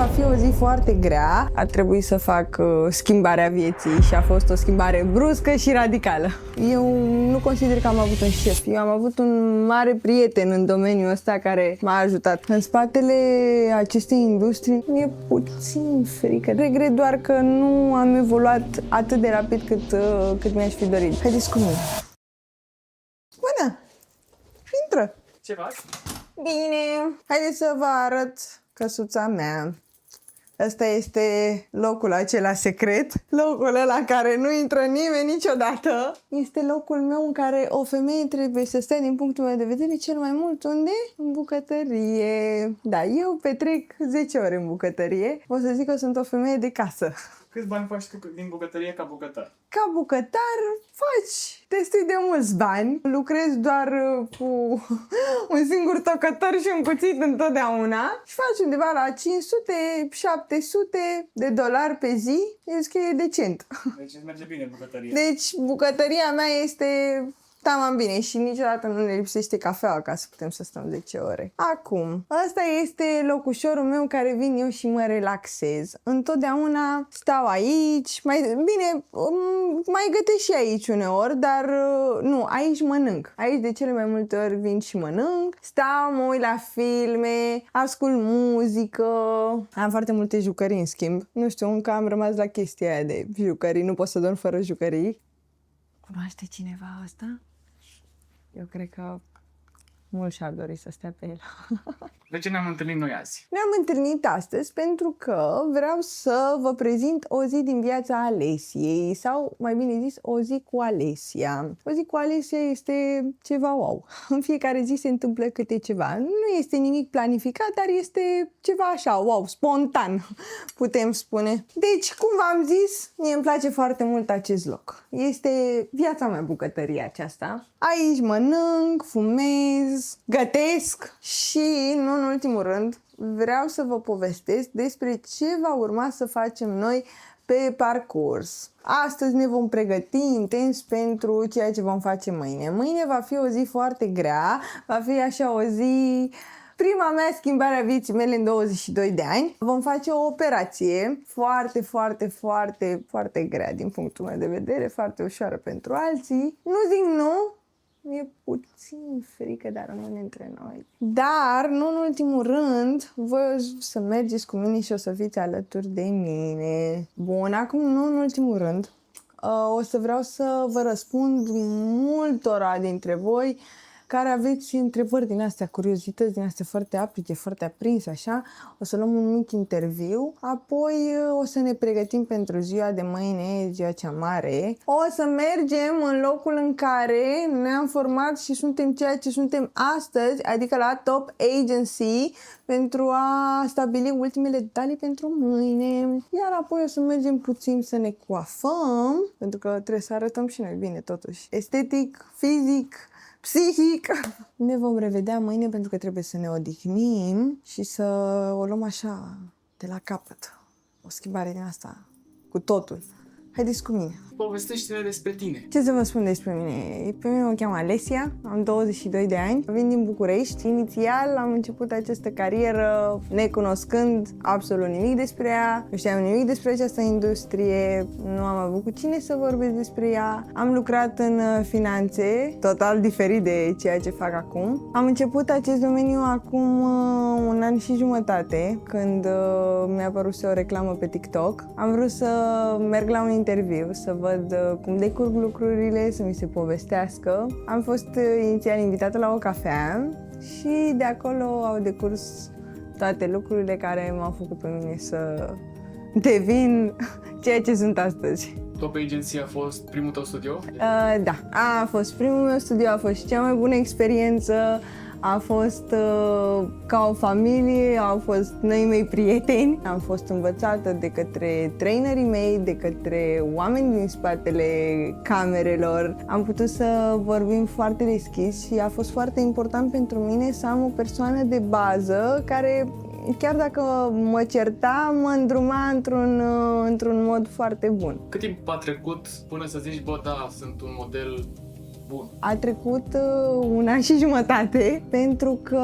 va fi o zi foarte grea. A trebuit să fac schimbarea vieții și a fost o schimbare bruscă și radicală. Eu nu consider că am avut un șef. Eu am avut un mare prieten în domeniul ăsta care m-a ajutat. În spatele acestei industrii mi-e puțin frică. Regret doar că nu am evoluat atât de rapid cât mi-aș fi dorit. Haideți cu mine. Bună! Intră! Ce faci? Bine! Haideți să vă arăt căsuța mea. Ăsta este locul acela secret, locul ăla în care nu intră nimeni niciodată. Este locul meu în care o femeie trebuie să stea, din punctul meu de vedere, cel mai mult unde? În bucătărie. Da, eu petrec 10 ore în bucătărie. O să zic că sunt o femeie de casă. Câți bani faci tu din bucătărie ca bucătar? Ca bucătar faci destul de mulți bani. Lucrez doar cu un singur tocător și un cuțit întotdeauna și faci undeva la 500-700 de dolari pe zi. Eu zic că e decent. Deci îți merge bine bucătăria. Deci bucătăria mea este tamam bine și niciodată nu ne lipsește cafeaua ca să putem să stăm 10 ore. Acum, ăsta este locușorul meu în care vin eu și mă relaxez. Întotdeauna stau aici, mai gătesc și aici uneori, dar nu, aici mănânc. Aici de cele mai multe ori vin și mănânc, stau, mă uit la filme, ascult muzică. Am foarte multe jucării în schimb. Nu știu, încă am rămas la chestia aia de jucării, nu pot să dorm fără jucării. Cunoaște cineva asta? Eu cred că mult și-ar dori să stea pe el. De ce ne-am întâlnit noi azi? Ne-am întâlnit astăzi pentru că vreau să vă prezint o zi din viața Alesiei sau, mai bine zis, o zi cu Alesia. O zi cu Alesia este ceva wow. În fiecare zi se întâmplă câte ceva. Nu este nimic planificat, dar este ceva așa, wow, spontan, putem spune. Deci, cum v-am zis, mie îmi place foarte mult acest loc. Este viața mea bucătăria aceasta. Aici mănânc, fumez, gătesc și, nu în ultimul rând, vreau să vă povestesc despre ce va urma să facem noi pe parcurs. Astăzi ne vom pregăti intens pentru ceea ce vom face mâine. Mâine va fi o zi foarte grea, va fi așa o zi... Prima mea schimbare a vieții mele în 22 de ani. Vom face o operație foarte grea din punctul meu de vedere, foarte ușoară pentru alții. Nu zic nu, mi-e puțin frică, dar rămâne între noi. Dar, nu în ultimul rând, voi o să mergeți cu mine și o să fiți alături de mine. Bun, acum nu în ultimul rând, o să vreau să vă răspund multora dintre voi care aveți întrebări din astea, curiozități din astea foarte aprige, foarte aprinse, așa. O să luăm un mic interviu, apoi o să ne pregătim pentru ziua de mâine, ziua cea mare. O să mergem în locul în care ne-am format și suntem ceea ce suntem astăzi, adică la Top Agency, pentru a stabili ultimele detalii pentru mâine. Iar apoi o să mergem puțin să ne coafăm, pentru că trebuie să arătăm și noi bine totuși. Estetic, fizic, psihic. Ne vom revedea mâine pentru că trebuie să ne odihnim și să o luăm așa de la capăt. O schimbare din asta cu totul. Haideți cu mine. Povestește-ne despre tine. Ce să vă spun despre mine? Pe mine mă cheamă Alesia, am 22 de ani, vin din București. Inițial am început această carieră necunoscând absolut nimic despre ea, nu știam nimic despre această industrie, nu am avut cu cine să vorbesc despre ea. Am lucrat în finanțe, total diferit de ceea ce fac acum. Am început acest domeniu acum 1 an și jumătate, când mi-a apărut o reclamă pe TikTok. Am vrut să merg la un interviu, să văd cum decurg lucrurile, să mi se povestească. Am fost inițial invitată la o cafea și de acolo au decurs toate lucrurile care m-au făcut pe mine să devin ceea ce sunt astăzi. Top Agency a fost primul tău studio? Da, a fost primul meu studiu, a fost și cea mai bună experiență. A fost ca o familie, au fost noi mei prieteni. Am fost învățată de către trainerii mei, de către oameni din spatele camerelor. Am putut să vorbim foarte deschis și a fost foarte important pentru mine să am o persoană de bază care, chiar dacă mă certa, mă îndruma într-un mod foarte bun. Cât timp a trecut până să zici, bă, da, sunt un model bun? A trecut 1 an și jumătate pentru că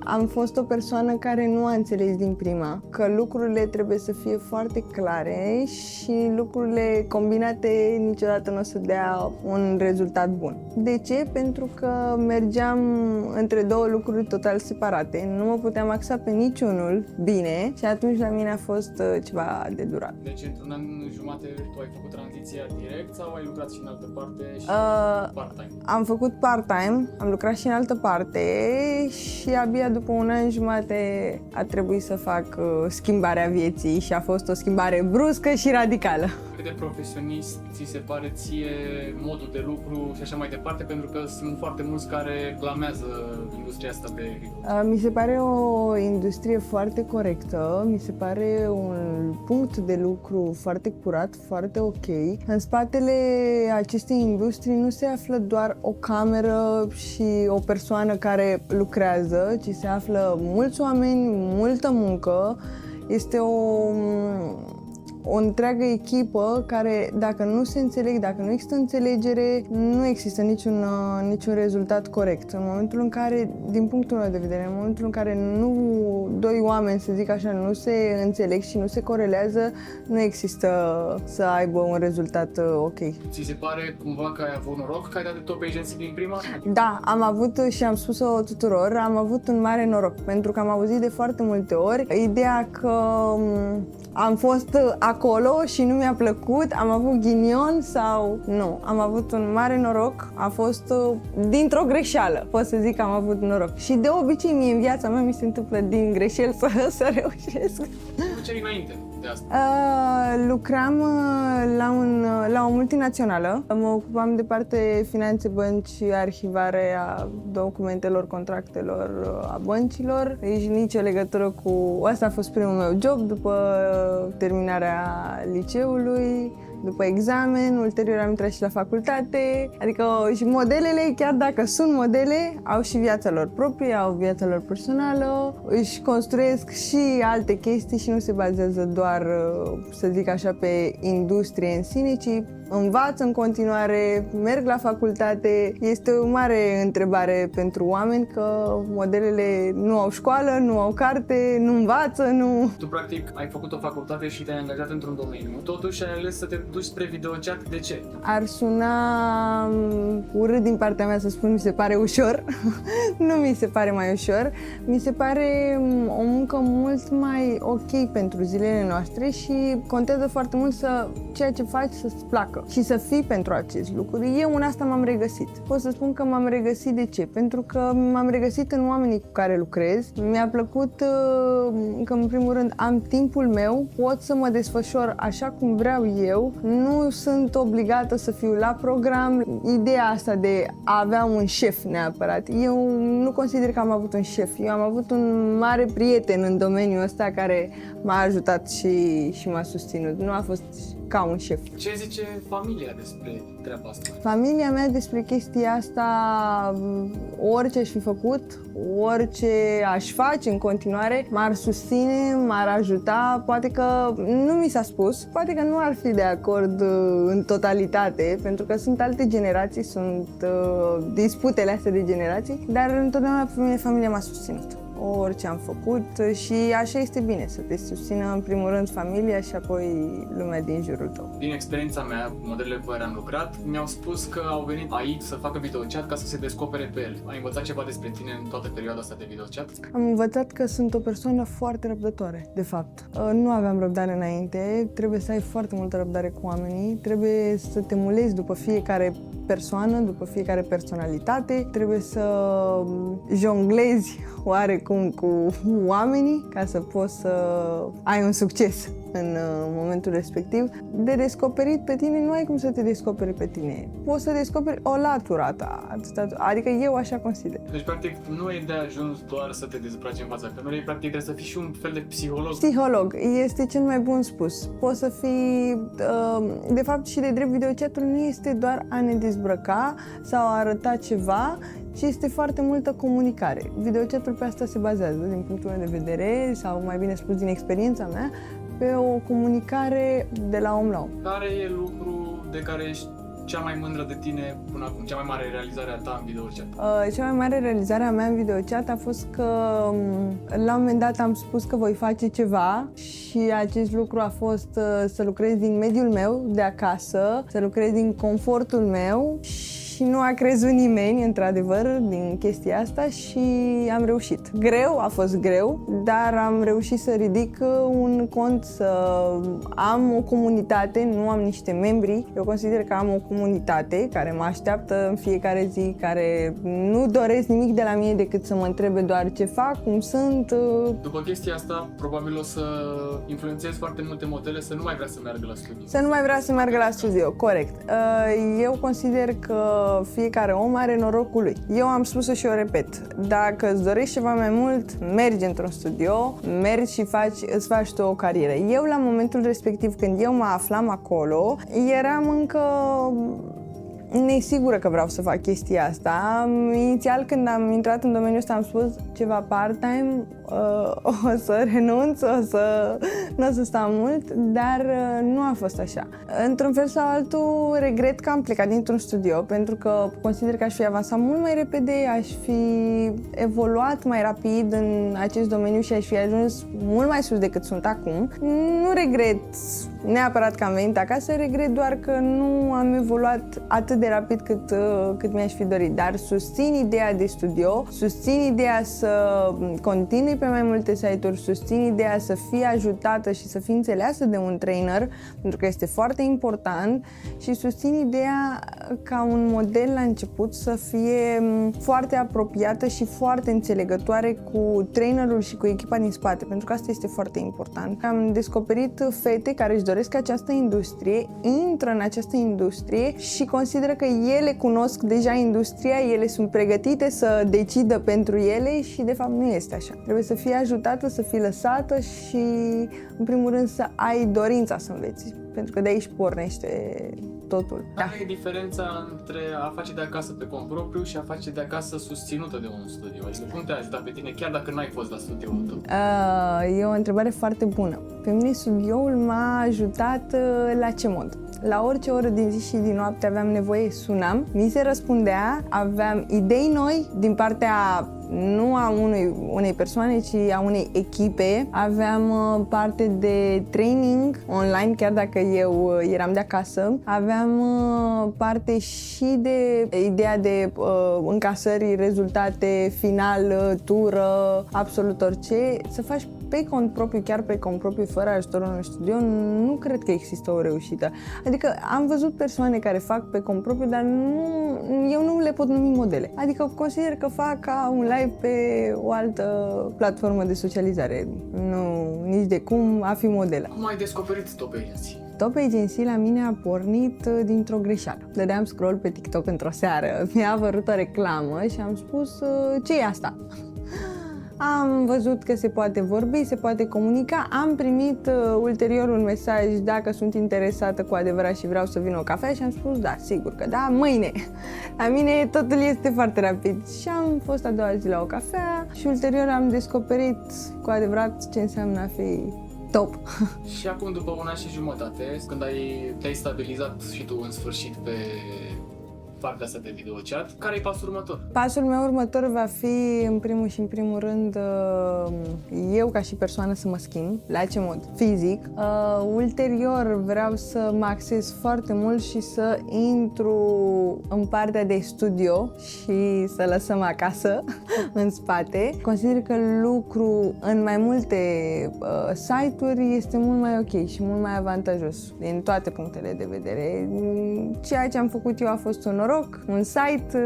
am fost o persoană care nu a înțeles din prima că lucrurile trebuie să fie foarte clare și lucrurile combinate niciodată nu o să dea un rezultat bun. De ce? Pentru că mergeam între două lucruri total separate, nu mă puteam axa pe niciunul bine și atunci la mine a fost ceva de durat. Deci într-un an jumate tu ai făcut tranziția direct sau ai lucrat și în altă parte și part-time? Am făcut part-time, am lucrat și în altă parte și abia după 1 an jumate a trebuit să fac schimbarea vieții și a fost o schimbare bruscă și radicală. Cât de profesionist ți se pare ție modul de lucru și așa mai departe, pentru că sunt foarte mulți care clamează industria asta de agricultură. Mi se pare o industrie foarte corectă, mi se pare un punct de lucru foarte curat, foarte ok. În spatele acestei industrii nu se află doar o cameră și o persoană care lucrează, ci se află mulți oameni, multă muncă. Este o întreagă echipă care, dacă nu se înțeleg, dacă nu există înțelegere, nu există niciun rezultat corect. În momentul în care, din punctul meu de vedere, în momentul în care doi oameni, să zic așa, nu se înțeleg și nu se corelează, nu există să aibă un rezultat ok. Ți se pare cumva că ai avut noroc că ai dat de top agency din prima? Da, am avut și am spus-o tuturor, am avut un mare noroc, pentru că am auzit de foarte multe ori ideea că am fost acolo și nu mi-a plăcut, am avut ghinion sau nu. Am avut un mare noroc, a fost dintr-o greșeală, pot să zic că am avut noroc. Și de obicei mie în viața mea mi se întâmplă din greșeli să reușesc. Ce înainte de asta? Lucram la o multinațională, mă ocupam de parte finanțe, bănci, arhivare a documentelor, contractelor a băncilor. Deci nicio legătură cu... Asta a fost primul meu job după terminarea liceului, după examen, ulterior am intrat și la facultate, adică și modelele, chiar dacă sunt modele, au și viața lor proprie, au viața lor personală, își construiesc și alte chestii și nu se bazează doar, să zic așa, pe industrie în sine, ci învață în continuare, merg la facultate. Este o mare întrebare pentru oameni că modelele nu au școală, nu au carte, nu învață, nu... Tu practic ai făcut o facultate și te-ai angajat într-un domeniu. Totuși ai ales să te duci spre videochat. De ce? Ar suna urât din partea mea să spun mi se pare ușor. Nu mi se pare mai ușor. Mi se pare o muncă mult mai ok pentru zilele noastre și contează foarte mult ceea ce faci să-ți placă și să fii pentru acest lucru. Eu în asta m-am regăsit. Pot să spun că m-am regăsit. De ce? Pentru că m-am regăsit în oamenii cu care lucrez. Mi-a plăcut că, în primul rând, am timpul meu, pot să mă desfășor așa cum vreau eu, nu sunt obligată să fiu la program. Ideea asta de a avea un șef neapărat. Eu nu consider că am avut un șef. Eu am avut un mare prieten în domeniul ăsta care m-a ajutat și m-a susținut. Nu a fost ca un șef. Ce zice familia despre treaba asta? Familia mea despre chestia asta, orice aș fi făcut, orice aș face în continuare, m-ar susține, m-ar ajuta. Poate că nu mi s-a spus, poate că nu ar fi de acord în totalitate, pentru că sunt alte generații, sunt disputele astea de generații, dar întotdeauna familia m-a susținut. Orice am făcut și așa este bine, să te susțină în primul rând familia și apoi lumea din jurul tău. Din experiența mea, modelele cu care am lucrat, mi-au spus că au venit aici să facă videochat ca să se descopere pe el. Ai învățat ceva despre tine în toată perioada asta de videochat? Am învățat că sunt o persoană foarte răbdătoare, de fapt. Nu aveam răbdare înainte, trebuie să ai foarte multă răbdare cu oamenii, trebuie să te mulezi după fiecare persoană, după fiecare personalitate, trebuie să jonglezi oarecum cu oamenii ca să poți să ai un succes în momentul respectiv. De descoperit pe tine, nu ai cum să te descoperi pe tine. Poți să descoperi o latură a ta, adică eu așa consider. Deci, practic, nu e de ajuns doar să te dezbraci în fața camerei, practic trebuie să fii și un fel de psiholog. Psiholog este cel mai bun spus. Poți să fii, de fapt și de drept videochatul nu este doar a ne dezbrăca sau a arăta ceva, ci este foarte multă comunicare. Videochatul pe asta se bazează, din punctul meu de vedere, sau mai bine spus din experiența mea, pe o comunicare de la om la om. Care e lucru de care ești cea mai mândră de tine până acum, cea mai mare realizare a ta în videochat? Cea mai mare realizare a mea în videochat a fost că la un moment dat am spus că voi face ceva și acest lucru a fost să lucrez din mediul meu de acasă, să lucrez din confortul meu și nu a crezut nimeni, într-adevăr, din chestia asta și am reușit. Greu, a fost greu, dar am reușit să ridic un cont, să am o comunitate, nu am niște membri. Eu consider că am o comunitate care mă așteaptă în fiecare zi, care nu doresc nimic de la mine decât să mă întrebe doar ce fac, cum sunt. După chestia asta, probabil o să influențezi foarte multe modele să nu mai vrea să meargă la studio. Să nu mai vrea să meargă la studio, corect. Eu consider că fiecare om are norocul lui. Eu am spus-o și o repet. Dacă îți dorești ceva mai mult, mergi într-un studio, mergi și îți faci tu o carieră. Eu, la momentul respectiv, când eu mă aflam acolo, eram încă nesigură că vreau să fac chestia asta. Inițial, când am intrat în domeniul ăsta, am spus ceva part-time, o să renunț, nu o să stau mult, dar nu a fost așa. Într-un fel sau altul, regret că am plecat dintr-un studio, pentru că consider că aș fi avansat mult mai repede, aș fi evoluat mai rapid în acest domeniu și aș fi ajuns mult mai sus decât sunt acum. Nu regret neapărat că am venit acasă, regret doar că nu am evoluat atât de rapid cât mi-aș fi dorit, dar susțin ideea de studio, susțin ideea să continui pe mai multe site-uri, susțin ideea să fii ajutată și să fii înțeleasă de un trainer, pentru că este foarte important, și susțin ideea ca un model la început să fie foarte apropiată și foarte înțelegătoare cu trainerul și cu echipa din spate, pentru că asta este foarte important. Am descoperit fete care își doresc această industrie, intră în această industrie și consideră că ele cunosc deja industria, ele sunt pregătite să decidă pentru ele și de fapt nu este așa. Trebuie să fii ajutată, să fii lăsată și în primul rând să ai dorința să înveți, pentru că de aici pornește totul. Care e diferența între a face de acasă pe cont propriu și a face de acasă susținută de un studio? Adică cum te-a ajutat pe tine chiar dacă n-ai fost la studioul tău? E o întrebare foarte bună. Pe mine studioul m-a ajutat la ce mod? La orice oră din zi și din noapte aveam nevoie, sunam, mi se răspundea, aveam idei noi din partea nu a unei persoane, ci a unei echipe. Aveam parte de training online, chiar dacă eu eram de acasă. Aveam parte și de ideea de încasări, rezultate, final, tură, absolut orice. Să faci pe cont propriu, chiar pe cont propriu, fără ajutorul unui studio, nu cred că există o reușită. Adică am văzut persoane care fac pe cont propriu, dar eu nu le pot numi modele. Adică consider că fac ca un live pe o altă platformă de socializare. Nu, nici de cum a fi model. Cum ai descoperit Top Agency? Top Agency la mine a pornit dintr-o greșeală. Dădeam scroll pe TikTok într-o seară, mi-a apărut o reclamă și am spus, ce e asta? Am văzut că se poate vorbi, se poate comunica, am primit ulterior un mesaj dacă sunt interesată cu adevărat și vreau să vin o cafea și am spus da, sigur că da, mâine. La mine totul este foarte rapid și am fost a doua zi la o cafea și ulterior am descoperit cu adevărat ce înseamnă a fi top. Și acum, după un an și jumătate, când te-ai stabilizat și tu în sfârșit pe partea asta de videochat, care e pasul următor? Pasul meu următor va fi, în primul și în primul rând, eu ca și persoană să mă schimb. La ce mod? Fizic. Ulterior vreau să mă axez foarte mult și să intru în partea de studio și să lăsăm acasă, în spate. Consider că lucru în mai multe site-uri este mult mai ok și mult mai avantajos din toate punctele de vedere. Ceea ce am făcut eu a fost un un site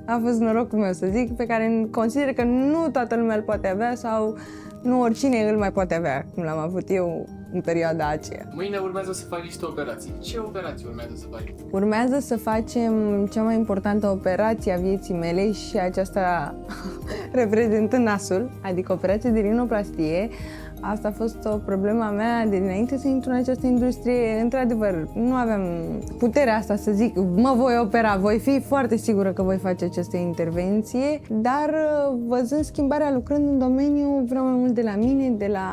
a fost norocul meu, să zic, pe care consider că nu toată lumea îl poate avea sau nu oricine îl mai poate avea, cum l-am avut eu în perioada aceea. Mâine urmează să faci niște operații. Ce operații urmează să faci? Urmează să facem cea mai importantă operație a vieții mele și aceasta reprezintă nasul, adică operație de rinoplastie. Asta a fost o problemă a mea de dinainte să intru în această industrie. Într-adevăr, nu aveam puterea asta să zic, mă voi opera, voi fi foarte sigură că voi face această intervenție, dar văzând schimbarea, lucrând în domeniu, vreau mai mult de la mine, de la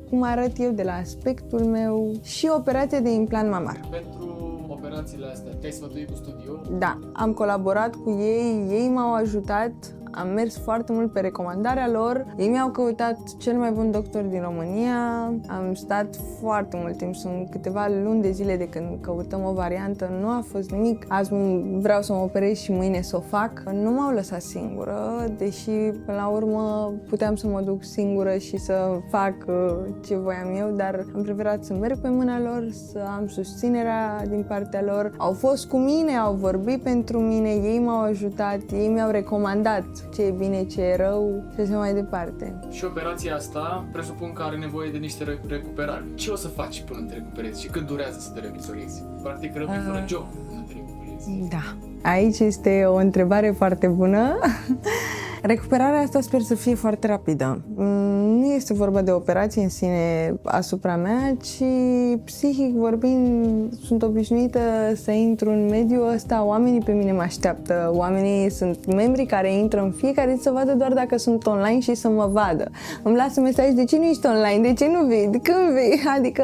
cum arăt eu, de la aspectul meu și operație de implant mamar. Pentru operațiile astea, te-ai sfătuit cu studio? Da, am colaborat cu ei, ei m-au ajutat, am mers foarte mult pe recomandarea lor, ei mi-au căutat cel mai bun doctor din România, am stat foarte mult timp, sunt câteva luni de zile de când căutăm o variantă, nu a fost nimic. Azi vreau să mă operez și mâine să o fac. Nu m-au lăsat singură, deși până la urmă puteam să mă duc singură și să fac ce voiam eu, dar am preferat să merg pe mâna lor, să am susținerea din partea lor. Au fost cu mine, au vorbit pentru mine, ei m-au ajutat, ei mi-au recomandat ce e bine, ce e rău și așa mai departe. Și operația asta presupun că are nevoie de niște recuperare. Ce o să faci până te recuperezi și cât durează să te recuperezi? Practic rămâi fără job până te recuperezi. Da. Aici este o întrebare foarte bună. Recuperarea asta sper să fie foarte rapidă. Nu este vorba de operație în sine asupra mea, ci psihic vorbind sunt obișnuită să intru în mediul ăsta, oamenii pe mine mă așteaptă, oamenii sunt membri care intră în fiecare zi să vadă doar dacă sunt online și să mă vadă. Îmi lasă mesaj, de ce nu ești online, de ce nu vii, de când vii? Adică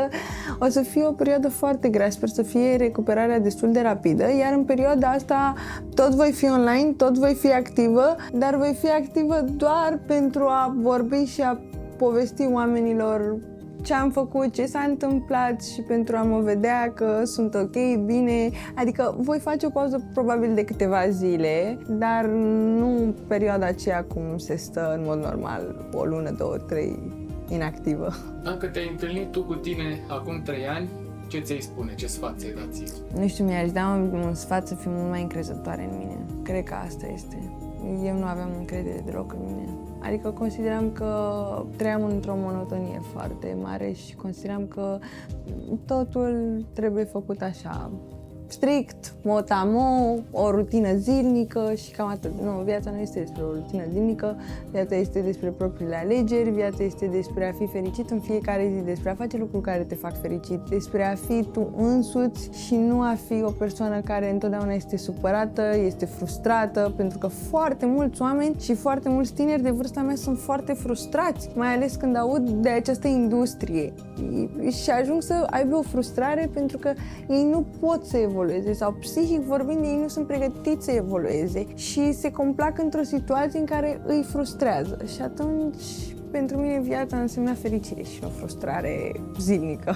o să fie o perioadă foarte grea, sper să fie recuperarea destul de rapidă, iar în perioada asta tot voi fi online, tot voi fi activă, dar voi fi activă doar pentru a vorbi și a povesti oamenilor ce am făcut, ce s-a întâmplat și pentru a mă vedea că sunt ok, bine. Adică voi face o pauză probabil de câteva zile, dar nu în perioada aceea cum se stă în mod normal, o lună, 2, 3 inactivă. Dacă te-ai întâlnit tu cu tine acum 3 ani, ce ți-ai spune? Ce sfat ți-ai dat ție? Nu știu, mi-aș da un sfat să fiu mult mai încrezătoare în mine. Cred că asta este. Eu nu aveam încredere deloc în mine. Adică consideram că trăiam într-o monotonie foarte mare și consideram că totul trebuie făcut așa, strict, mot-a-mot, o rutină zilnică și cam atât. Nu, viața nu este despre o rutină zilnică, viața este despre propriile alegeri, viața este despre a fi fericit în fiecare zi, despre a face lucruri care te fac fericit, despre a fi tu însuți și nu a fi o persoană care întotdeauna este supărată, este frustrată, pentru că foarte mulți oameni și foarte mulți tineri de vârsta mea sunt foarte frustrați, mai ales când aud de această industrie și ajung să aibă o frustrare pentru că ei nu pot să evolueze sau psihic vorbind ei nu sunt pregătiți să evolueze și se complac într-o situație în care îi frustrează și atunci pentru mine viața însemna fericire și o frustrare zilnică.